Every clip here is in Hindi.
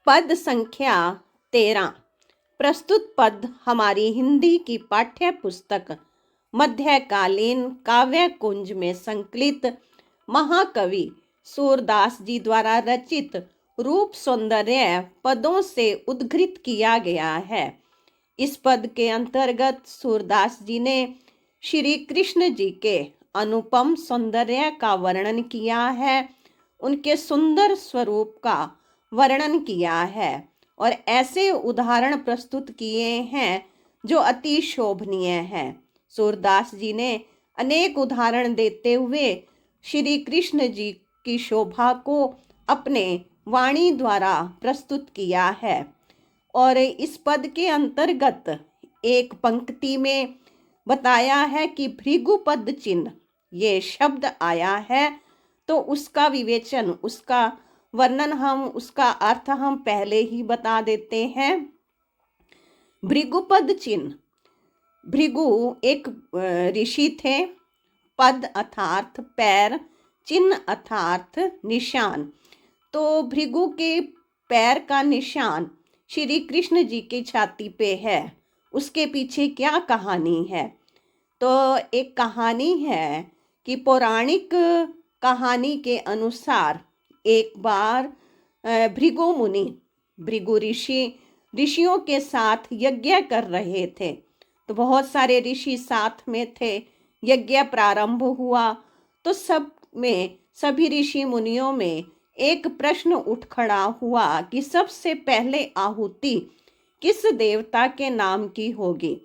पद संख्या 13। प्रस्तुत पद हमारी हिंदी की पाठ्य पुस्तक मध्यकालीन काव्य कुंज में संकलित महाकवि सूरदास जी द्वारा रचित रूप सौंदर्य पदों से उद्धृत किया गया है। इस पद के अंतर्गत सूरदास जी ने श्री कृष्ण जी के अनुपम सौंदर्य का वर्णन किया है, उनके सुंदर स्वरूप का वर्णन किया है और ऐसे उदाहरण प्रस्तुत किए हैं जो अति शोभनीय हैं। सूरदास जी ने अनेक उदाहरण देते हुए श्री कृष्ण जी की शोभा को अपने वाणी द्वारा प्रस्तुत किया है। और इस पद के अंतर्गत एक पंक्ति में बताया है कि भृगुपद चिन्ह ये शब्द आया है, तो उसका विवेचन, उसका वर्णन उसका अर्थ हम पहले ही बता देते हैं। भृगुपद चिन्ह, भृगु एक ऋषि थे, पद अर्थात पैर, चिन्ह अर्थात निशान। तो भृगु के पैर का निशान श्री कृष्ण जी की छाती पे है। उसके पीछे क्या कहानी है? तो एक कहानी है कि पौराणिक कहानी के अनुसार एक बार भृगु मुनि, भृगु ऋषियों के साथ यज्ञ कर रहे थे। तो बहुत सारे ऋषि साथ में थे। यज्ञ प्रारंभ हुआ तो सभी ऋषि मुनियों में एक प्रश्न उठ खड़ा हुआ कि सबसे पहले आहुति किस देवता के नाम की होगी।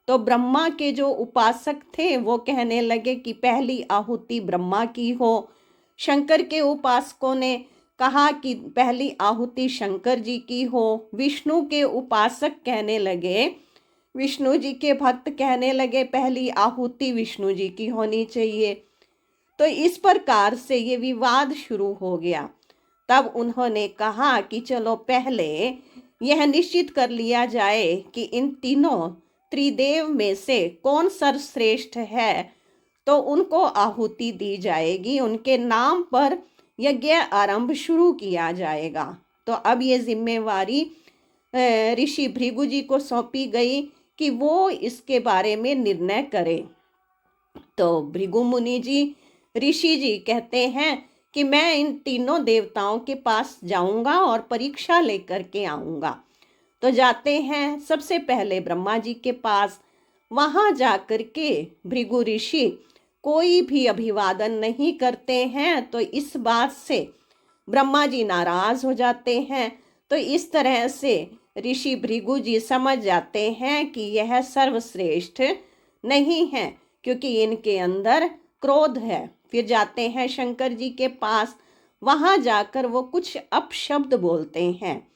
तो ब्रह्मा के जो उपासक थे वो कहने लगे कि पहली आहुति ब्रह्मा की हो। शंकर के उपासकों ने कहा कि पहली आहुति शंकर जी की हो। विष्णु के उपासक कहने लगे, विष्णु जी के भक्त कहने लगे पहली आहुति विष्णु जी की होनी चाहिए। तो इस प्रकार से ये विवाद शुरू हो गया। तब उन्होंने कहा कि चलो पहले यह निश्चित कर लिया जाए कि इन तीनों त्रिदेव में से कौन सर्वश्रेष्ठ है, तो उनको आहुति दी जाएगी, उनके नाम पर यज्ञ आरंभ शुरू किया जाएगा। तो अब ये जिम्मेवारी ऋषि भृगु जी को सौंपी गई कि वो इसके बारे में निर्णय करें। तो भृगु मुनि जी, ऋषि जी कहते हैं कि मैं इन तीनों देवताओं के पास जाऊंगा और परीक्षा लेकर के आऊंगा। तो जाते हैं सबसे पहले ब्रह्मा जी के पास। वहां जाकर के भृगु ऋषि कोई भी अभिवादन नहीं करते हैं। तो इस बात से ब्रह्मा जी नाराज हो जाते हैं। तो इस तरह से ऋषि भृगु जी समझ जाते हैं कि यह सर्वश्रेष्ठ नहीं है, क्योंकि इनके अंदर क्रोध है। फिर जाते हैं शंकर जी के पास। वहां जाकर वो कुछ अपशब्द बोलते हैं।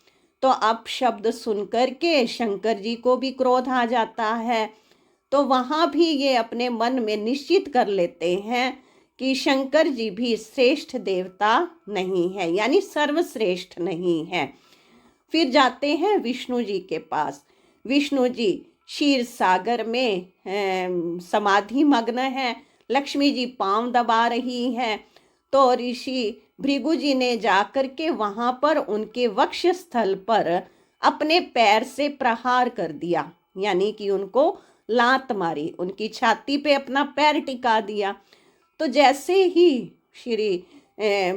तो अपशब्द सुनकर के शंकर जी को भी क्रोध आ जाता है। तो वहां भी ये अपने मन में निश्चित कर लेते हैं कि शंकर जी भी श्रेष्ठ देवता नहीं है, यानी सर्वश्रेष्ठ नहीं है। फिर जाते हैं विष्णु जी के पास। विष्णु जी क्षीर सागर में समाधि मग्न है। लक्ष्मी जी पांव दबा रही है। तो ऋषि भृगु जी ने जाकर के वहां पर उनके वक्ष स्थल पर अपने पैर से प्रहार कर दिया, यानी कि उनको लात मारी, उनकी छाती पे अपना पैर टिका दिया। तो जैसे ही श्री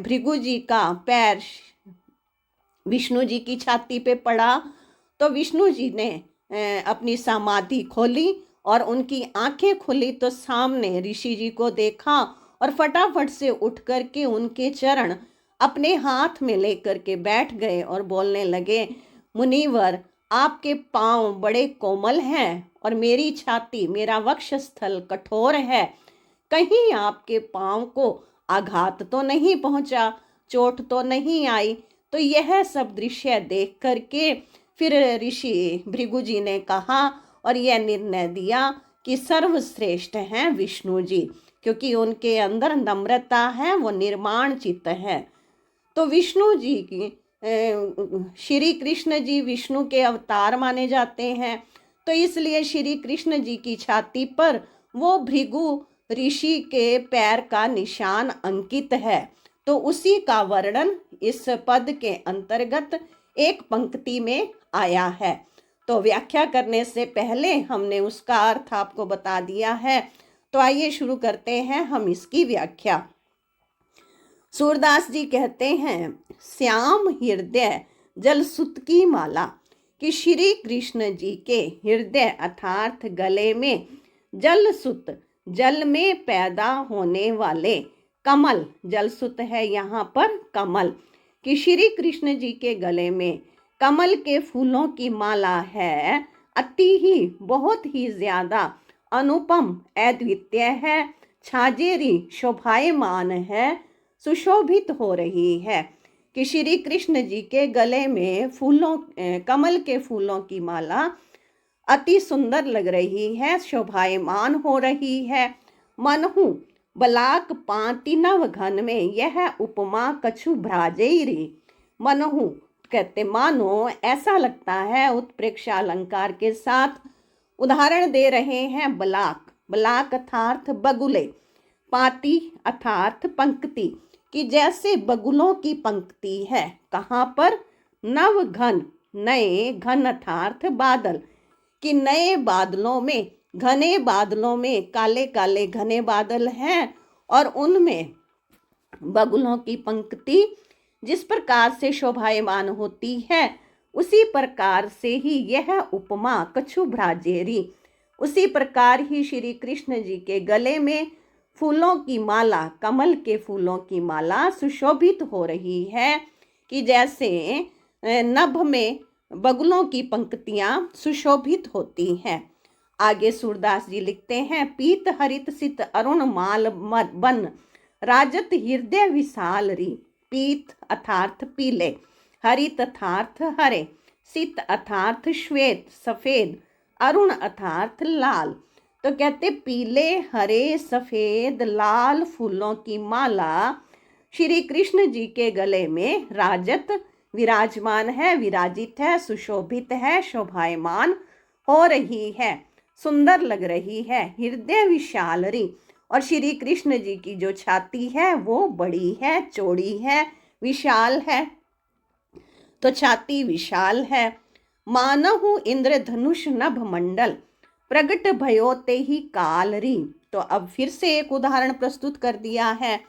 भृगु जी का पैर विष्णु जी की छाती पे पड़ा, तो विष्णु जी ने अपनी समाधि खोली और उनकी आंखें खुली तो सामने ऋषि जी को देखा और फटाफट से उठ करके उनके चरण अपने हाथ में लेकर के बैठ गए और बोलने लगे, मुनिवर, आपके पांव बड़े कोमल हैं और मेरी छाती, मेरा वक्षस्थल कठोर है। कहीं आपके पांव को आघात तो नहीं पहुंचा, चोट तो नहीं आई। तो यह सब दृश्य देख करके फिर ऋषि भृगु जी ने कहा और यह निर्णय दिया कि सर्वश्रेष्ठ हैं विष्णु जी, क्योंकि उनके अंदर नम्रता है, वो निर्माण चित्त है। तो विष्णु जी की श्री कृष्ण जी विष्णु के अवतार माने जाते हैं। तो इसलिए श्री कृष्ण जी की छाती पर वो भृगु ऋषि के पैर का निशान अंकित है। तो उसी का वर्णन इस पद के अंतर्गत एक पंक्ति में आया है। तो व्याख्या करने से पहले हमने उसका अर्थ आपको बता दिया है। तो आइए शुरू करते हैं हम इसकी व्याख्या। सूरदास जी कहते हैं, श्याम हृदय जल सुत की माला, कि श्री कृष्ण जी के हृदय अर्थात गले में जल सुत, जल में पैदा होने वाले कमल, जल सुत है यहाँ पर कमल, कि श्री कृष्ण जी के गले में कमल के फूलों की माला है, अति ही बहुत ही ज्यादा अनुपम अद्वितीय है, छाजेरी शोभायमान है, सुशोभित हो रही है। कि श्री कृष्ण जी के गले में फूलों कमल के फूलों की माला अति सुंदर लग रही है, शोभायमान हो रही है। मनहु बलाक पाति नव घन में यह उपमा कछु भ्राजेरी। मनहु कहते मानो, ऐसा लगता है, उत्प्रेक्षा अलंकार के साथ उदाहरण दे रहे हैं। बलाक, बलाक अर्थात बगुले, पाती अर्थात पंक्ति, कि जैसे बगुलों की पंक्ति है। कहाँ पर? नव घन, नए, घन अर्थात बादल, कि नए बादलों में, घने बादलों में काले काले घने बादल हैं और उनमें बगुलों की पंक्ति जिस प्रकार से शोभायमान होती है, उसी प्रकार से ही यह उपमा कछु भ्राजेरी, उसी प्रकार ही श्री कृष्ण जी के गले में फूलों की माला, कमल के फूलों की माला सुशोभित हो रही है, कि जैसे नभ में बगुलों की पंक्तियां सुशोभित होती हैं। आगे सूरदास जी लिखते हैं, पीत हरित सित अरुण माल बन, राजत हृदय विशाल री। पीत अर्थात पीले, हरित अर्थात हरे, सित अर्थात श्वेत सफेद, अरुण अर्थात लाल। तो कहते पीले, हरे, सफेद, लाल फूलों की माला श्री कृष्ण जी के गले में राजत विराजमान है, विराजित है, सुशोभित है, शोभायमान हो रही है, सुंदर लग रही है। हृदय विशालरी, और श्री कृष्ण जी की जो छाती है वो बड़ी है, चौड़ी है, विशाल है, तो छाती विशाल है। मानहु इंद्रधनुष नभ मंडल, प्रगट भयोते ही कालरी। तो अब फिर से एक उदाहरण प्रस्तुत कर दिया है।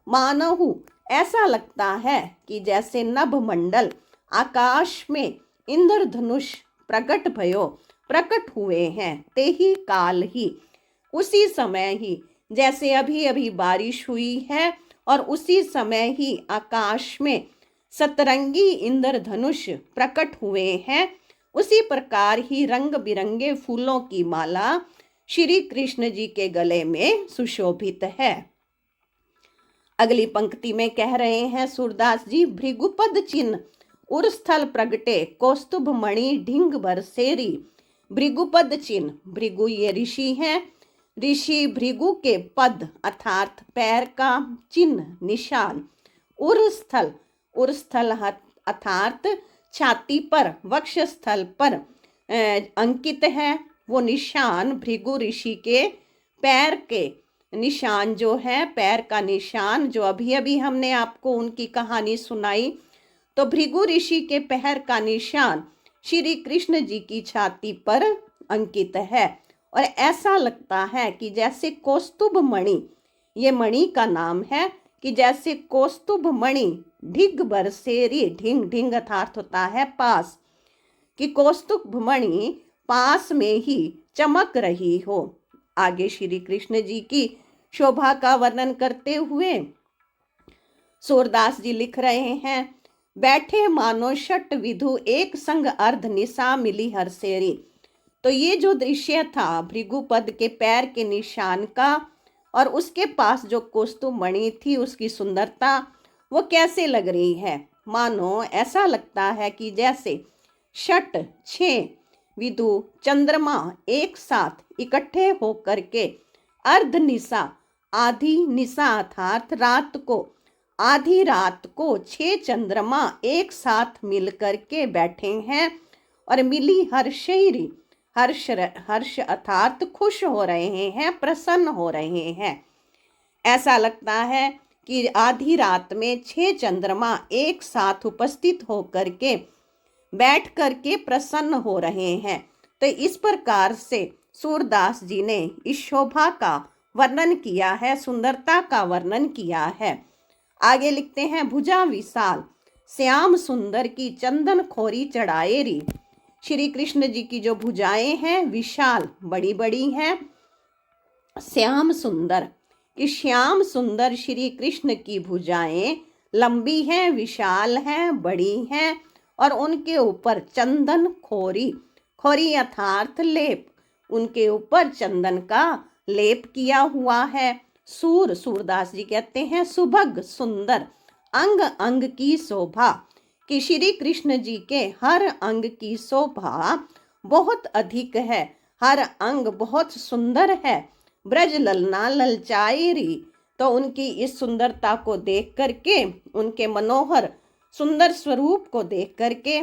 मानहु, ऐसा लगता है कि जैसे नभ मंडल, आकाश में इंद्रधनुष प्रकट भयो, प्रकट हुए हैं, ते ही काल ही, उसी समय ही, जैसे अभी अभी बारिश हुई है और उसी समय ही आकाश में सतरंगी इंद्रधनुष प्रकट हुए हैं, उसी प्रकार ही रंग बिरंगे फूलों की माला श्री कृष्ण जी के गले में सुशोभित है। अगली पंक्ति में कह रहे हैं सूरदास जी, भृगुपद चिन्ह उर्स्थल प्रगटे, कौस्तुभ मणि ढिंग बरसेरी। भृगुपद चिन्ह, भृगु ये ऋषि हैं, ऋषि भृगु के पद अर्थात पैर का चिन्ह, निशान। उर्स्थल, उर्स्थल अर्थात छाती पर, वक्षस्थल पर अंकित है, वो निशान भृगु ऋषि के पैर के निशान जो है, पैर का निशान, जो अभी अभी हमने आपको उनकी कहानी सुनाई, तो भृगु ऋषि के पैर का निशान श्री कृष्ण जी की छाती पर अंकित है। और ऐसा लगता है कि जैसे कौस्तुभ मणि, ये मणि का नाम है, कि जैसे कौस्तुभ मणि ढिग बरसेरी, ढिंग, ढिंग अर्थात होता है पास, कि कौस्तुभ मणि पास में ही चमक रही हो। आगे श्री कृष्ण जी की शोभा का वर्णन करते हुए सूरदास जी लिख रहे हैं, बैठे मानो षट विधु एक संग अर्ध निशा मिली हरसेरी। तो ये जो दृश्य था भृगुपद के पैर के निशान का और उसके पास जो कौस्तुभ मणि थी उसकी सुंदरता, वो कैसे लग रही है? मानो ऐसा लगता है कि जैसे षट, 6 विदु चंद्रमा एक साथ इकट्ठे होकर के अर्ध निशा, आधी निशा अर्थात रात को, आधी रात को 6 चंद्रमा एक साथ मिल करके बैठे हैं और मिली हर्षैरी, हर्ष अर्थात खुश हो रहे हैं, प्रसन्न हो रहे हैं। ऐसा लगता है कि आधी रात में 6 चंद्रमा एक साथ उपस्थित होकर के बैठ करके प्रसन्न हो रहे हैं। तो इस प्रकार से सूरदास जी ने इस शोभा का वर्णन किया है, सुंदरता का वर्णन किया है। आगे लिखते हैं, भुजा विशाल श्याम सुंदर की चंदन खोरी चढ़ाए री। श्री कृष्ण जी की जो भुजाएं हैं विशाल बड़ी बड़ी हैं, श्याम सुंदर कि श्याम सुंदर श्री कृष्ण की भुजाएं लंबी हैं, विशाल हैं, बड़ी हैं, और उनके ऊपर चंदन खोरी, खोरी अर्थात लेप, उनके ऊपर चंदन का लेप किया हुआ है। सूरदास जी कहते हैं सुभग सुंदर अंग अंग की शोभा, कि श्री कृष्ण जी के हर अंग की शोभा बहुत अधिक है, हर अंग बहुत सुंदर है। ब्रज ललना ललचाए री, तो उनकी इस सुंदरता को देख करके, उनके मनोहर सुंदर स्वरूप को देख करके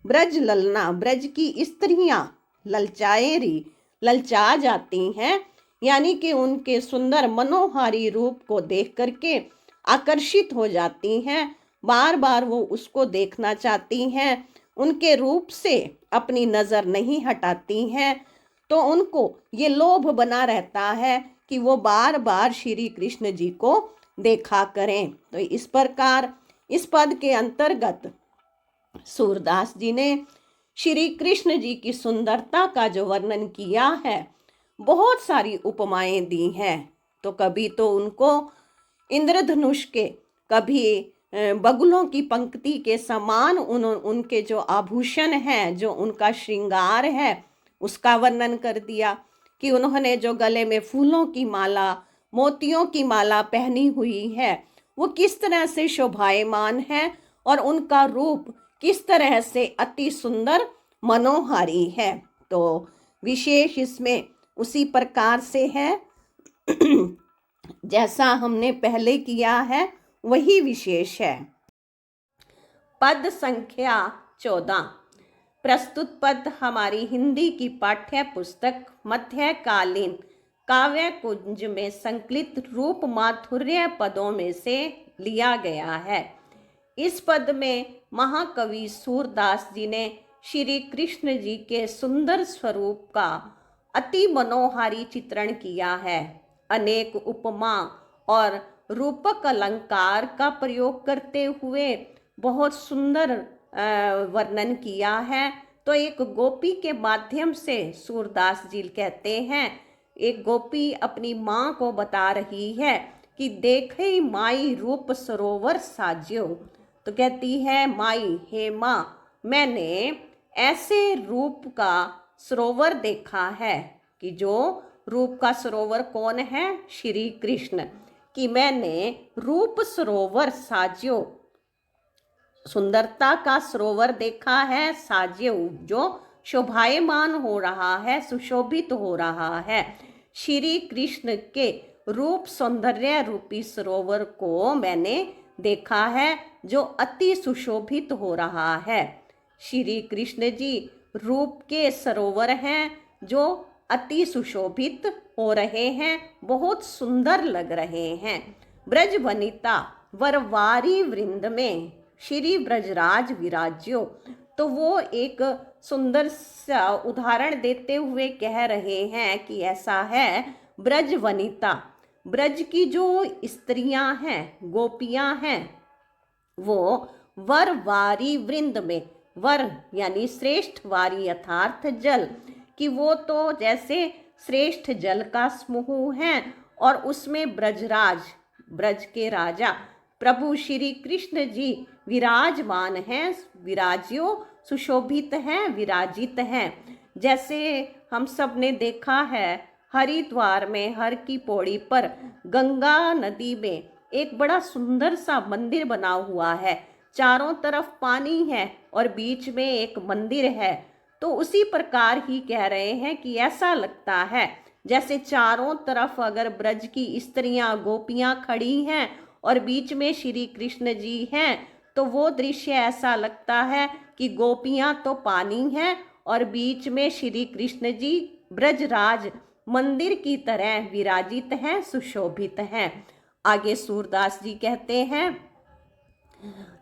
ब्रज ललना, ब्रज की स्त्रियां ललचाए री, ललचा जाती हैं, यानी कि उनके सुंदर मनोहारी रूप को देख करके आकर्षित हो जाती हैं, बार बार वो उसको देखना चाहती हैं, उनके रूप से अपनी नज़र नहीं हटाती हैं। तो उनको ये लोभ बना रहता है कि वो बार बार श्री कृष्ण जी को देखा करें। तो इस प्रकार इस पद के अंतर्गत सूरदास जी ने श्री कृष्ण जी की सुंदरता का जो वर्णन किया है, बहुत सारी उपमाएं दी हैं। तो कभी तो उनको इंद्रधनुष के, कभी बगुलों की पंक्ति के समान उनके जो आभूषण हैं, जो उनका श्रृंगार है, उसका वर्णन कर दिया कि उन्होंने जो गले में फूलों की माला, मोतियों की माला पहनी हुई है, वो किस तरह से शोभायमान है, और उनका रूप किस तरह से अति सुंदर मनोहारी है। तो विशेष इसमें उसी प्रकार से है जैसा हमने पहले किया है, वही विशेष है। पद संख्या 14। प्रस्तुत पद हमारी हिंदी की पाठ्य पुस्तक मध्यकालीन काव्य कुंज में संकलित रूप माधुर्य पदों में से लिया गया है। इस पद में महाकवि सूरदास जी ने श्री कृष्ण जी के सुंदर स्वरूप का अति मनोहारी चित्रण किया है। अनेक उपमा और रूपक अलंकार का प्रयोग करते हुए बहुत सुंदर वर्णन किया है। तो एक गोपी के माध्यम से सूरदास जी कहते हैं, एक गोपी अपनी माँ को बता रही है कि देखे माई रूप सरोवर साज्यो। तो कहती है, माई, हे माँ, मैंने ऐसे रूप का सरोवर देखा है, कि जो रूप का सरोवर कौन है? श्री कृष्ण। कि मैंने रूप सरोवर साज्यो, सुंदरता का सरोवर देखा है, साज्यो जो शोभायमान हो रहा है, सुशोभित हो रहा है। श्री कृष्ण के रूप सौंदर्य रूपी सरोवर को मैंने देखा है, जो अति सुशोभित हो रहा है। श्री कृष्ण जी रूप के सरोवर हैं, जो अति सुशोभित हो रहे हैं, बहुत सुंदर लग रहे हैं। ब्रज वनिता वरवारी वृंद में श्री ब्रजराज विराज्यो। तो वो एक सुंदर सा उदाहरण देते हुए कह रहे हैं कि ऐसा है, ब्रज वनिता, ब्रज की जो स्त्रियां हैं, गोपियां हैं, वो वरवारी वृंद में, वर यानी श्रेष्ठ, वारी अर्थात जल, कि वो तो जैसे श्रेष्ठ जल का समूह हैं, और उसमें ब्रजराज, ब्रज के राजा प्रभु श्री कृष्ण जी विराजमान हैं, विराजियो, सुशोभित हैं, विराजित हैं। जैसे हम सब ने देखा है, हरिद्वार में हर की पौड़ी पर गंगा नदी में एक बड़ा सुंदर सा मंदिर बना हुआ है, चारों तरफ पानी है और बीच में एक मंदिर है। तो उसी प्रकार ही कह रहे हैं कि ऐसा लगता है जैसे चारों तरफ अगर ब्रज की स्त्रियां, गोपियां खड़ी हैं और बीच में श्री कृष्ण जी हैं, तो वो दृश्य ऐसा लगता है कि गोपियां तो पानी हैं और बीच में श्री कृष्ण जी ब्रजराज मंदिर की तरह विराजित हैं, सुशोभित हैं। आगे सूरदास जी कहते हैं,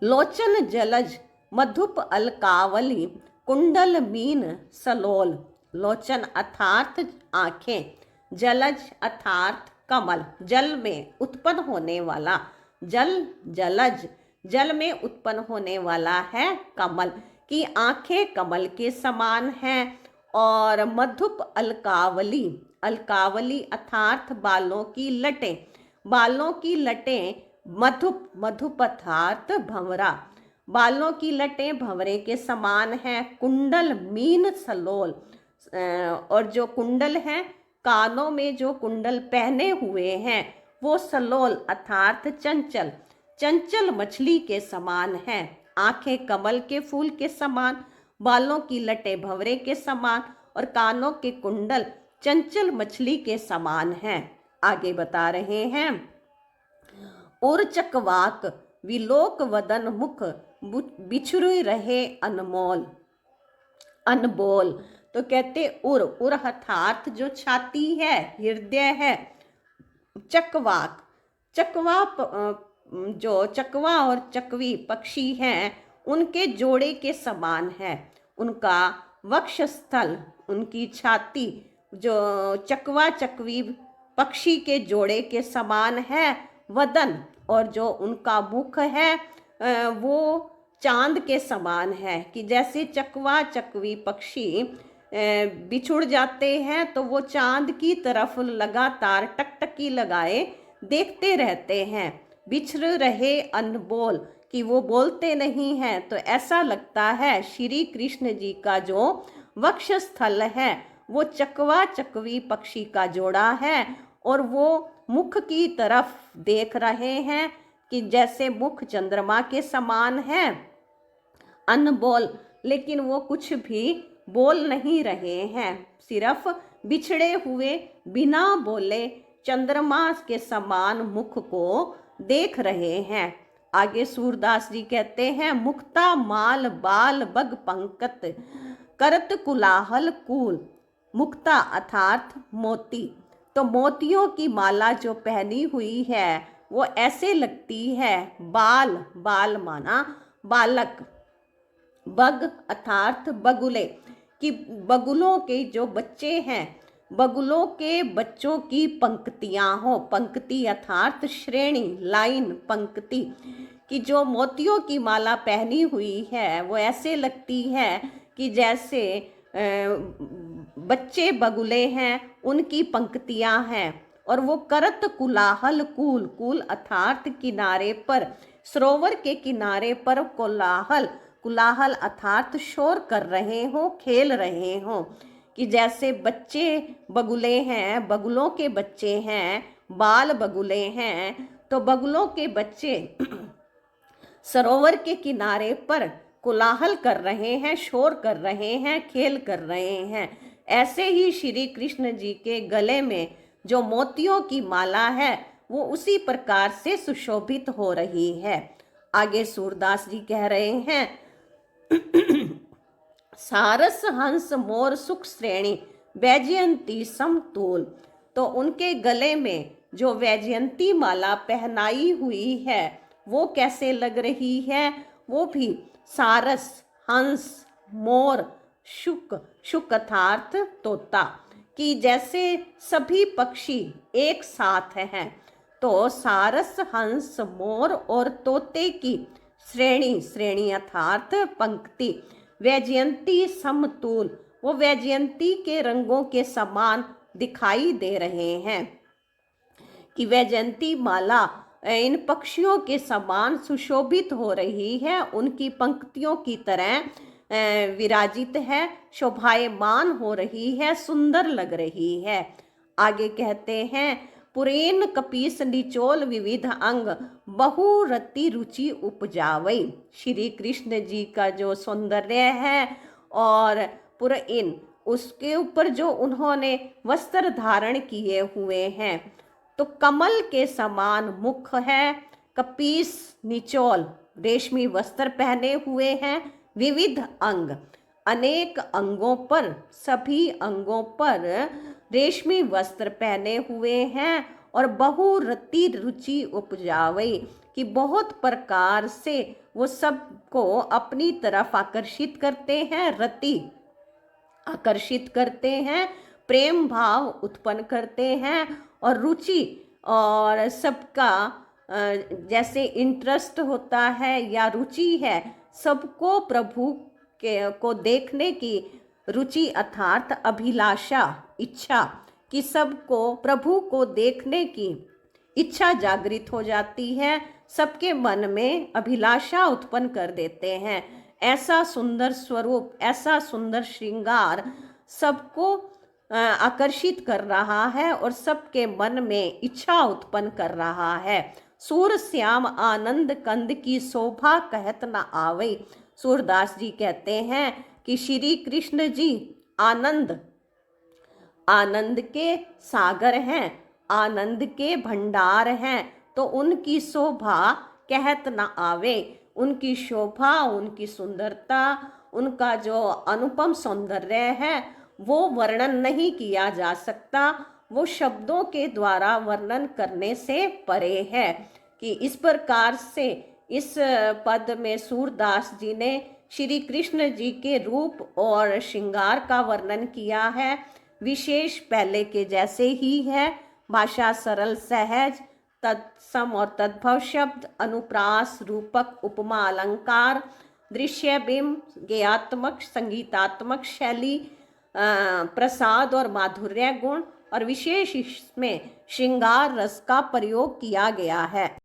लोचन जलज मधुप अलकावली, कुंडल मीन सलोल, लोचन अर्थात आंखें, जलज अर्थात कमल, जल में उत्पन्न होने वाला, जलज, जल में उत्पन्न होने वाला है कमल की आंखें कमल के समान हैं। और मधुप अलकावली, अलकावली अर्थात बालों की लटें, बालों की लटें, मधुप अर्थात भंवरा, बालों की लटें भंवरे के समान हैं। कुंडल मीन सलोल, और जो कुंडल है, कानों में जो कुंडल पहने हुए हैं वो सलोल अर्थात चंचल, चंचल मछली के समान है। आंखें कमल के फूल के समान, बालों की लटें भंवरे के समान और कानों के कुंडल चंचल मछली के समान हैं। आगे बता रहे हैं, और चकवाक विलोक वदन मुख, बिछुर रहे अनमोल, अनबोल। तो कहते उर अर्थात जो छाती है, हृदय है। चकवाक, चकवा जो चकवा और चकवी पक्षी हैं उनके जोड़े के समान है। उनका वक्षस्थल, उनकी छाती जो चकवा चकवी पक्षी के जोड़े के समान है। वदन, और जो उनका मुख है वो चांद के समान है। कि जैसे चकवा चकवी पक्षी बिछुड़ जाते हैं तो वो चांद की तरफ लगातार टकटकी लगाए देखते रहते हैं। बिछड़ रहे अनबोल, कि वो बोलते नहीं हैं। तो ऐसा लगता है श्री कृष्ण जी का जो वक्षस्थल है वो चकवा चकवी पक्षी का जोड़ा है और वो मुख की तरफ देख रहे हैं कि जैसे मुख चंद्रमा के समान है। अनबोल, लेकिन वो कुछ भी बोल नहीं रहे हैं, सिर्फ बिछड़े हुए बिना बोले चंद्रमा के समान मुख को देख रहे हैं। आगे सूरदास जी कहते हैं, मुक्ता माल बाल बग पंकत, करत कुलाहल कूल। मुक्ता अर्थात मोती, तो मोतियों की माला जो पहनी हुई है वो ऐसे लगती है। बाल, बाल माना बालक, बग अर्थात बगुले, कि बगुलों के जो बच्चे हैं, बगुलों के बच्चों की पंक्तियां हो। पंक्ति अर्थात श्रेणी, लाइन, पंक्ति, कि जो मोतियों की माला पहनी हुई है वो ऐसे लगती है कि जैसे बच्चे बगुले हैं उनकी पंक्तियां हैं। और वो करत कुलाहल कूल, कूल अर्थात किनारे पर, सरोवर के किनारे पर कोलाहल, कुलाहल अर्थात शोर कर रहे हो, खेल रहे हो। कि जैसे बच्चे बगुले हैं, बगुलों के बच्चे हैं, बाल बगुले हैं, तो बगुलों के बच्चे सरोवर के किनारे पर कोलाहल कर रहे हैं, शोर कर रहे हैं, खेल कर रहे हैं। ऐसे ही श्री कृष्ण जी के गले में जो मोतियों की माला है वो उसी प्रकार से सुशोभित हो रही है। आगे सूरदास जी कह रहे हैं, सारस हंस मोर सुख श्रेणी, वैजयंती समतूल। तो उनके गले में जो वैजयंती माला पहनाई हुई है वो कैसे लग रही है? वो भी सारस, हंस, मोर, शुक, शुक अर्थात तोता, कि जैसे सभी पक्षी एक साथ हैं। तो सारस, हंस, मोर और तोते की श्रेणी, श्रेणी अर्थात पंक्ति, वैजयंती समतूल, वो वैजयंती के रंगों के समान दिखाई दे रहे हैं। कि वैजयंती माला इन पक्षियों के समान सुशोभित हो रही है, उनकी पंक्तियों की तरह विराजित है, शोभायमान हो रही है, सुंदर लग रही है। आगे कहते हैं, पुरेन कपीस निचोल विविध अंग, बहुरति रुचि उपजावई। श्री कृष्ण जी का जो सौंदर्य है और पुरइन, उसके ऊपर जो उन्होंने वस्त्र धारण किए हुए हैं, तो कमल के समान मुख है, कपीस निचोल, रेशमी वस्त्र पहने हुए हैं, विविध अंग, अनेक अंगों पर, सभी अंगों पर रेशमी वस्त्र पहने हुए हैं और बहुरति रुचि उपजावई, कि बहुत प्रकार से वो सबको अपनी तरफ आकर्षित करते हैं, रति आकर्षित करते हैं, प्रेम भाव उत्पन्न करते हैं और रुचि और सबका जैसे इंटरेस्ट होता है या रुचि है, सबको प्रभु के को देखने की रुचि अर्थात अभिलाषा, इच्छा कि सबको प्रभु को देखने की इच्छा जागृत हो जाती है, सबके मन में अभिलाषा उत्पन्न कर देते हैं। ऐसा सुंदर स्वरूप, ऐसा सुंदर श्रृंगार सबको आकर्षित कर रहा है और सबके मन में इच्छा उत्पन्न कर रहा है। सूर श्याम आनंद कंद की शोभा कहत न आवे। सूरदास जी कहते हैं कि श्री कृष्ण जी आनंद, आनंद के सागर हैं, आनंद के भंडार हैं, तो उनकी शोभा कहत न आवे। उनकी शोभा, उनकी सुंदरता, उनका जो अनुपम सौंदर्य है वो वर्णन नहीं किया जा सकता, वो शब्दों के द्वारा वर्णन करने से परे है। कि इस प्रकार से इस पद में सूरदास जी ने श्री कृष्ण जी के रूप और श्रृंगार का वर्णन किया है। विशेष पहले के जैसे ही है, भाषा सरल सहज, तत्सम और तद्भव शब्द, अनुप्रास, रूपक, उपमा, अलंकार, दृश्य बिंब, गेयात्मक, संगीतात्मक शैली, प्रसाद और माधुर्य गुण और विशेष इसमें श्रृंगार रस का प्रयोग किया गया है।